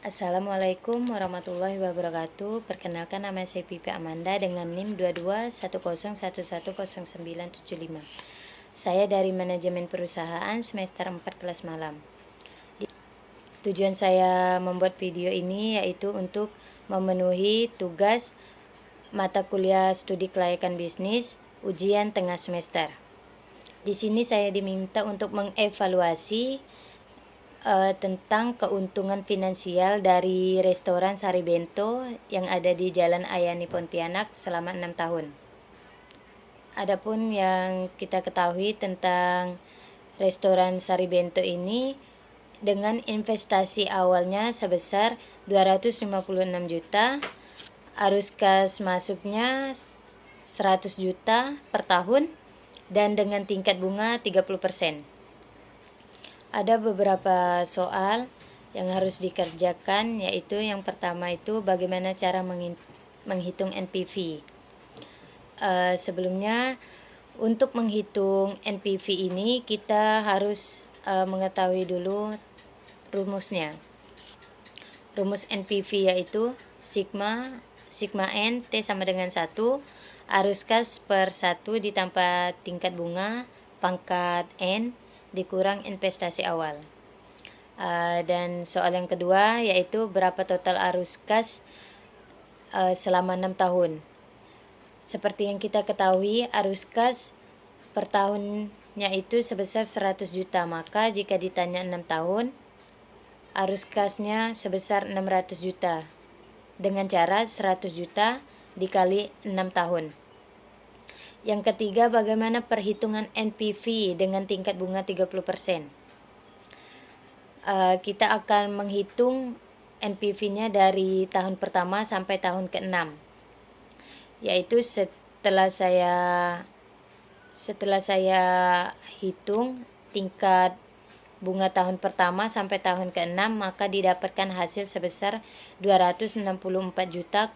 Assalamualaikum warahmatullahi wabarakatuh. Perkenalkan, nama saya Pipi Amanda dengan NIM 2210110975. Saya dari Manajemen Perusahaan semester 4 kelas malam. Tujuan saya membuat video ini yaitu untuk memenuhi tugas mata kuliah studi kelayakan bisnis ujian tengah semester. Di sini saya diminta untuk mengevaluasi tentang keuntungan finansial dari restoran Sari Bento yang ada di Jalan Ayani Pontianak selama 6 tahun. Adapun yang kita ketahui tentang restoran Sari Bento ini, dengan investasi awalnya sebesar 256 juta, arus kas masuknya 100 juta per tahun, dan dengan tingkat bunga 30%. Ada beberapa soal yang harus dikerjakan, yaitu yang pertama itu bagaimana cara menghitung NPV. Sebelumnya, untuk menghitung NPV ini kita harus mengetahui dulu rumusnya. Rumus NPV yaitu sigma N T sama dengan 1, arus kas per 1 ditambah tingkat bunga pangkat N dikurang investasi awal. Dan soal yang kedua yaitu berapa total arus kas selama 6 tahun. Seperti yang kita ketahui, arus kas per tahunnya itu sebesar 100 juta, maka jika ditanya 6 tahun, arus kasnya sebesar 600 juta dengan cara 100 juta dikali 6 tahun. Yang ketiga, bagaimana perhitungan NPV dengan tingkat bunga 30%. Kita akan menghitung NPV-nya dari tahun pertama sampai tahun ke-6, yaitu setelah saya hitung tingkat bunga tahun pertama sampai tahun ke-6, maka didapatkan hasil sebesar 264 juta,25.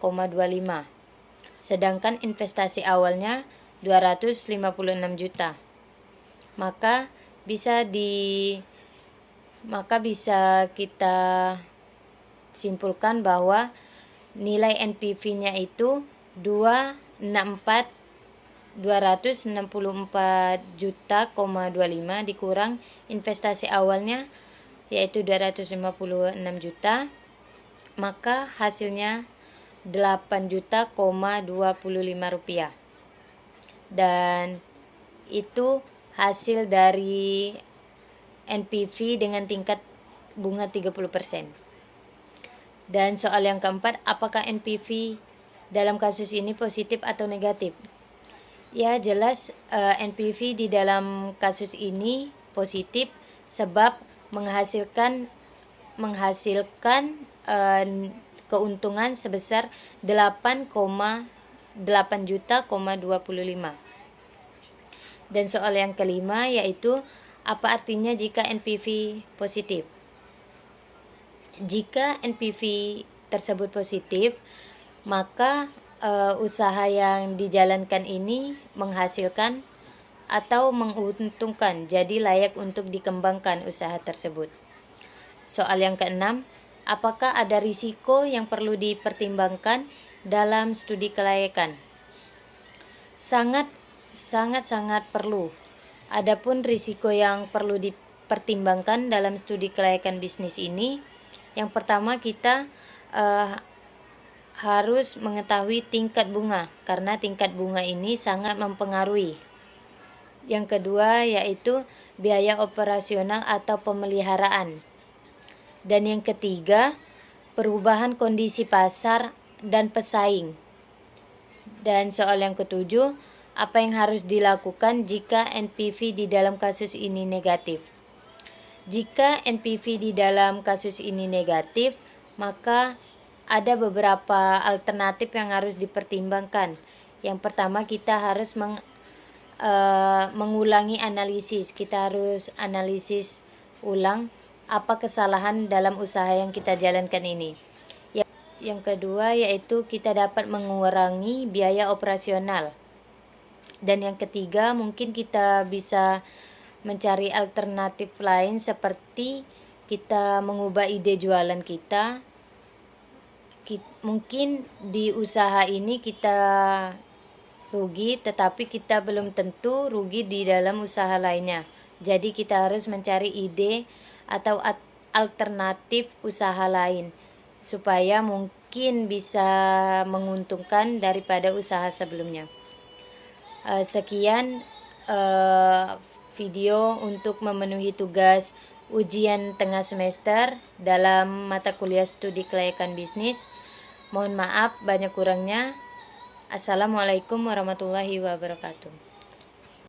Sedangkan investasi awalnya 256 juta. Maka bisa kita simpulkan bahwa nilai NPV-nya itu 264 juta,25 dikurang investasi awalnya yaitu 256 juta, maka hasilnya 8 juta,25 rupiah. Dan itu hasil dari NPV dengan tingkat bunga 30%. Dan soal yang keempat, apakah NPV dalam kasus ini positif atau negatif? Ya, jelas NPV di dalam kasus ini positif sebab menghasilkan keuntungan sebesar 8 juta,25. Dan soal yang kelima yaitu apa artinya jika NPV positif? Jika NPV tersebut positif, maka usaha yang dijalankan ini menghasilkan atau menguntungkan, jadi layak untuk dikembangkan usaha tersebut. Soal yang keenam, apakah ada risiko yang perlu dipertimbangkan dalam studi kelayakan? Sangat perlu. Adapun risiko yang perlu dipertimbangkan dalam studi kelayakan bisnis ini, yang pertama kita harus mengetahui tingkat bunga, karena tingkat bunga ini sangat mempengaruhi. Yang kedua yaitu biaya operasional atau pemeliharaan. Dan yang ketiga, perubahan kondisi pasar dan pesaing. Dan soal yang ketujuh, apa yang harus dilakukan jika NPV di dalam kasus ini negatif? Jika NPV di dalam kasus ini negatif, maka ada beberapa alternatif yang harus dipertimbangkan. Yang pertama, kita harus mengulangi analisis. Kita harus analisis ulang apa kesalahan dalam usaha yang kita jalankan ini. Yang kedua yaitu kita dapat mengurangi biaya operasional. Dan yang ketiga, mungkin kita bisa mencari alternatif lain seperti kita mengubah ide jualan kita mungkin di usaha ini kita rugi, tetapi kita belum tentu rugi di dalam usaha lainnya. Jadi kita harus mencari ide atau alternatif usaha lain supaya mungkin bisa menguntungkan daripada usaha sebelumnya. Sekian video untuk memenuhi tugas ujian tengah semester dalam mata kuliah studi kelayakan bisnis. Mohon maaf banyak kurangnya. Assalamualaikum warahmatullahi wabarakatuh.